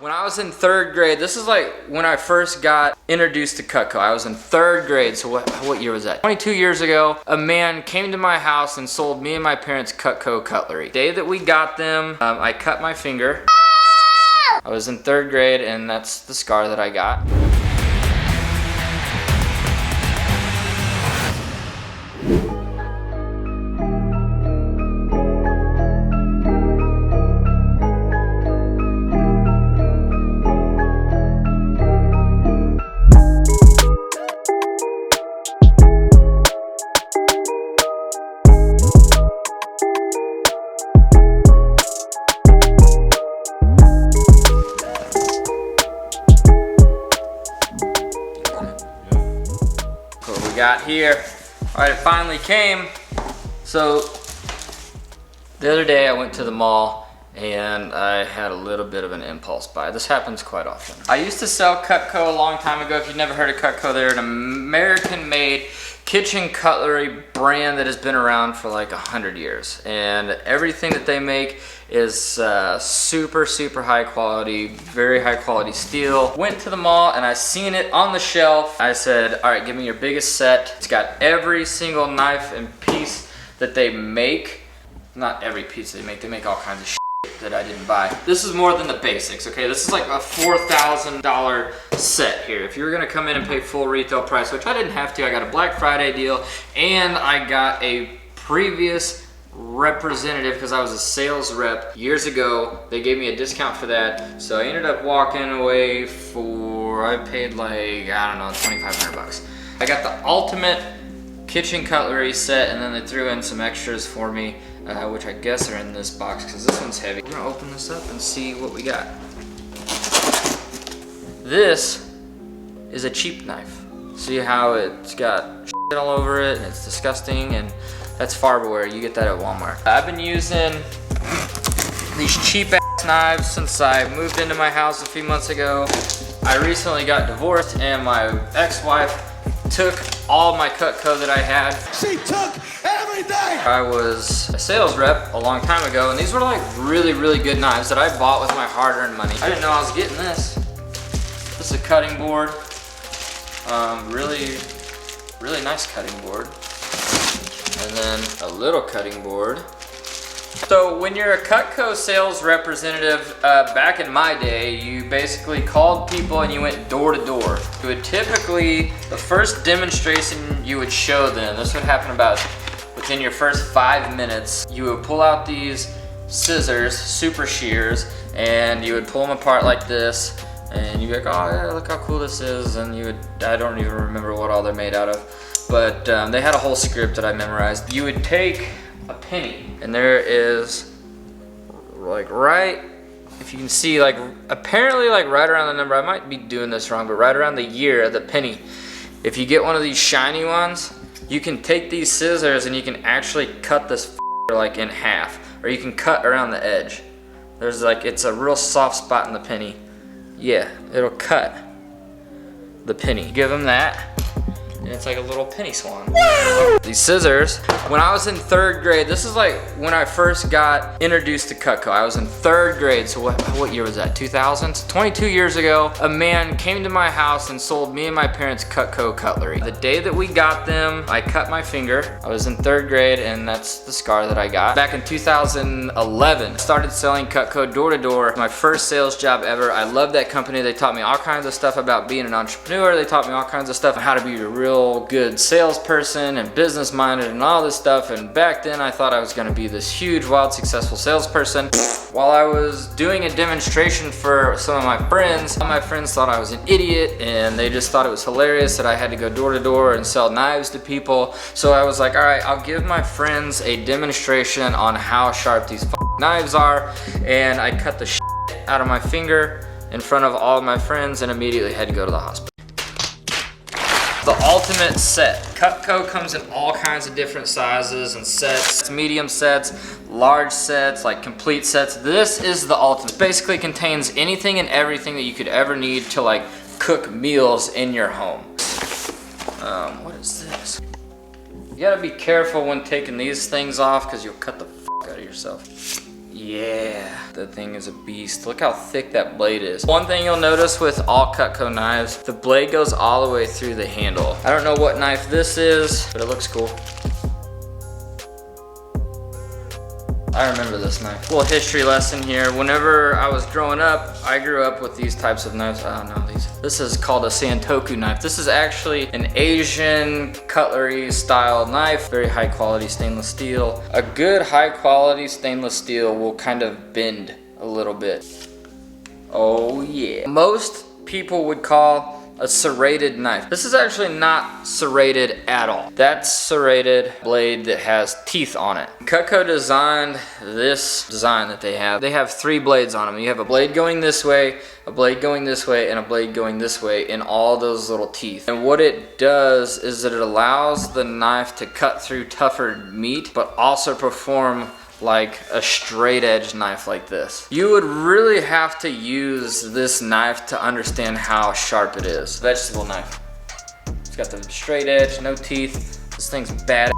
When I was in 3rd grade, this is like when I first got introduced to CutCo. I was in 3rd grade, so what year was that? 22 years ago, a man came to my house and sold me and my parents CutCo cutlery. The day that we got them, I cut my finger. I was in 3rd grade, and that's the scar that I got. Got here. All right, it finally came. So the other day I went to the mall and I had a little bit of an impulse buy. This happens quite often. I used to sell CutCo a long time ago. If you've never heard of CutCo, they're an American-made kitchen cutlery brand that has been around for like 100 years. And everything that they make is super high quality, very high quality steel. Went to the mall and I seen it on the shelf. I said, all right, give me your biggest set. It's got every single knife and piece that they make. Not every piece they make all kinds of shit that I didn't buy. This is more than the basics, okay? This is like a $4,000 set here. If you were gonna come in and pay full retail price, which I didn't have to, I got a Black Friday deal and I got a previous representative because I was a sales rep years ago. They gave me a discount for that. So I ended up walking away for, I paid like, I don't know, 2,500 bucks. I got the ultimate kitchen cutlery set and then they threw in some extras for me, which I guess are in this box because this one's heavy. We're gonna open this up and see what we got. This is a cheap knife. See how it's got shit all over it and it's disgusting, and that's Farberware. You get that at Walmart. I've been using these cheap ass knives since I moved into my house a few months ago. I recently got divorced and my ex-wife took all my CutCo that I had. She took everything! I was a sales rep a long time ago, and these were like really good knives that I bought with my hard-earned money. I didn't know I was getting this. This is a cutting board. Really nice cutting board. And then a little cutting board. So when you're a CutCo sales representative, back in my day, you basically called people and you went door to door. You would typically, the first demonstration you would show them, this would happen about within your first 5 minutes, you would pull out these scissors, super shears, and you would pull them apart like this, and you'd be like, oh yeah, look how cool this is, and you would, I don't even remember what all they're made out of, but they had a whole script that I memorized. You would take a penny, and there is like right, if you can see, like apparently like right around the number, I might be doing this wrong, but right around the year of the penny, if you get one of these shiny ones, you can take these scissors and you can actually cut this like in half, or you can cut around the edge. There's like, it's a real soft spot in the penny. Yeah, it'll cut the penny. Give them that, and it's like a little penny swan. These scissors, when I was in 3rd grade, this is like when I first got introduced to CutCo. I was in 3rd grade, so what year was that, 2000s? 22 years ago, a man came to my house and sold me and my parents CutCo cutlery. The day that we got them, I cut my finger. I was in 3rd grade, and that's the scar that I got. Back in 2011, I started selling CutCo door to door. My first sales job ever. I love that company. They taught me all kinds of stuff about being an entrepreneur. They taught me all kinds of stuff on how to be a real good salesperson and business minded and all this stuff. And back then I thought I was going to be this huge, wild, successful salesperson. While I was doing a demonstration for some of my friends thought I was an idiot, and they just thought it was hilarious that I had to go door to door and sell knives to people. So I was like, all right, I'll give my friends a demonstration on how sharp these knives are. And I cut the shit out of my finger in front of all of my friends and immediately had to go to the hospital. The ultimate set. CutCo comes in all kinds of different sizes and sets. Medium sets, large sets, like complete sets. This is the ultimate. It basically contains anything and everything that you could ever need to like cook meals in your home. What is this? You gotta be careful when taking these things off because you'll cut the f out of yourself. Yeah, that thing is a beast. Look how thick that blade is. One thing you'll notice with all CutCo knives, the blade goes all the way through the handle. I don't know what knife this is, but it looks cool. I remember this knife. Little history lesson here. Whenever I was growing up, I grew up with these types of knives. I don't know these. This is called a Santoku knife. This is actually an Asian cutlery style knife. Very high quality stainless steel. A good high quality stainless steel will kind of bend a little bit. Oh yeah. Most people would call a serrated knife. This is actually not serrated at all. That's serrated blade that has teeth on it. CutCo designed this design that they have. They have 3 blades on them. You have a blade going this way, a blade going this way, and a blade going this way in all those little teeth. And what it does is that it allows the knife to cut through tougher meat, but also perform like a straight edge knife like this. You would really have to use this knife to understand how sharp it is. Vegetable knife. It's got the straight edge, no teeth. This thing's bad.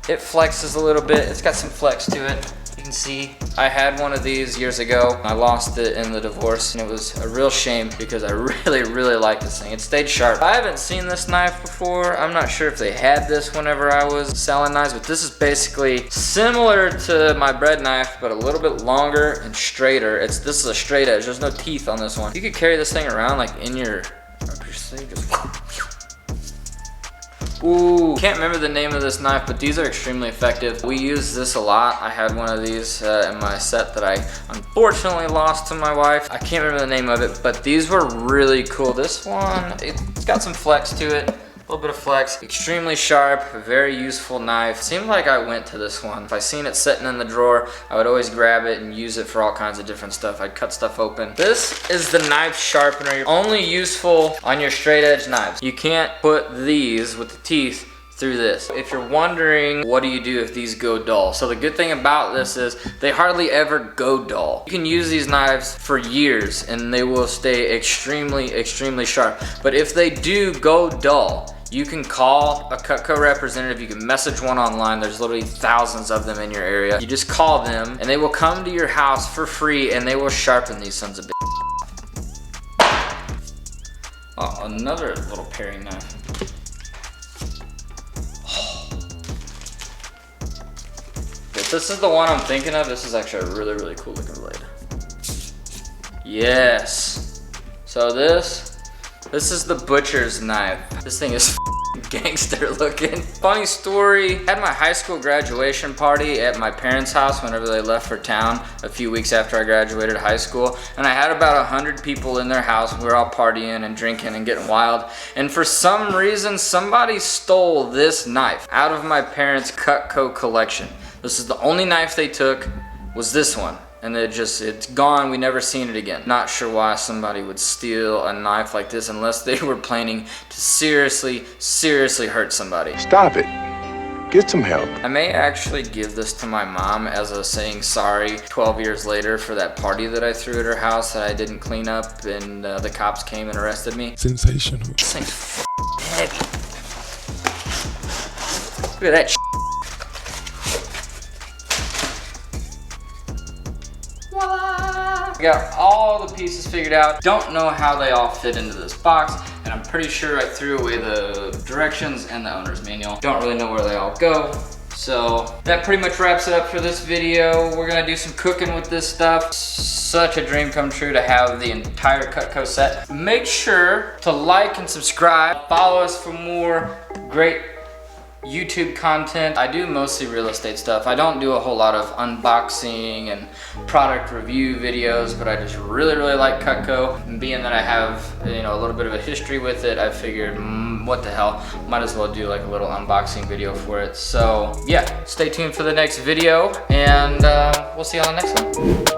It flexes a little bit. It's got some flex to it. You can see I had one of these years ago. I lost it in the divorce and it was a real shame because I really like this thing. It stayed sharp. I haven't seen this knife before. I'm not sure if they had this whenever I was selling knives, but this is basically similar to my bread knife, but a little bit longer and straighter. This is a straight edge. There's no teeth on this one. You could carry this thing around like in your sleeve, just ooh, can't remember the name of this knife, but these are extremely effective. We use this a lot. I had one of these in my set that I unfortunately lost to my wife. I can't remember the name of it, but these were really cool. This one, it's got some flex to it. A little bit of flex, extremely sharp, very useful knife. Seemed like I went to this one. If I seen it sitting in the drawer, I would always grab it and use it for all kinds of different stuff. I'd cut stuff open. This is the knife sharpener, only useful on your straight edge knives. You can't put these with the teeth through this. If you're wondering, what do you do if these go dull? So the good thing about this is they hardly ever go dull. You can use these knives for years and they will stay extremely sharp. But if they do go dull, you can call a CutCo representative, you can message one online, there's literally thousands of them in your area. You just call them and they will come to your house for free and they will sharpen these sons of bitches. Oh, another little paring knife. If this is the one I'm thinking of, this is actually a really cool looking blade. Yes. So this is the butcher's knife. This thing is gangster looking. Funny story, I had my high school graduation party at my parents' house whenever they left for town a few weeks after I graduated high school, and I had about 100 people in their house. We were all partying and drinking and getting wild, and for some reason somebody stole this knife out of my parents' CutCo collection. This is the only knife they took, was this one. And it's gone, we never seen it again. Not sure why somebody would steal a knife like this unless they were planning to seriously hurt somebody. Stop it. Get some help. I may actually give this to my mom as a saying sorry 12 years later for that party that I threw at her house that I didn't clean up and the cops came and arrested me. Sensational. This thing's heavy. Look at that shit. I got all the pieces figured out. Don't know how they all fit into this box, and I'm pretty sure I threw away the directions and the owner's manual. Don't really know where they all go. So that pretty much wraps it up for this video. We're gonna do some cooking with this stuff. Such a dream come true to have the entire CutCo set. Make sure to like and subscribe. Follow us for more great YouTube content. I do mostly real estate stuff. I don't do a whole lot of unboxing and product review videos, but I just really like CutCo. And being that I have, a little bit of a history with it, I figured, what the hell, might as well do like a little unboxing video for it. So yeah, stay tuned for the next video, and we'll see you on the next one.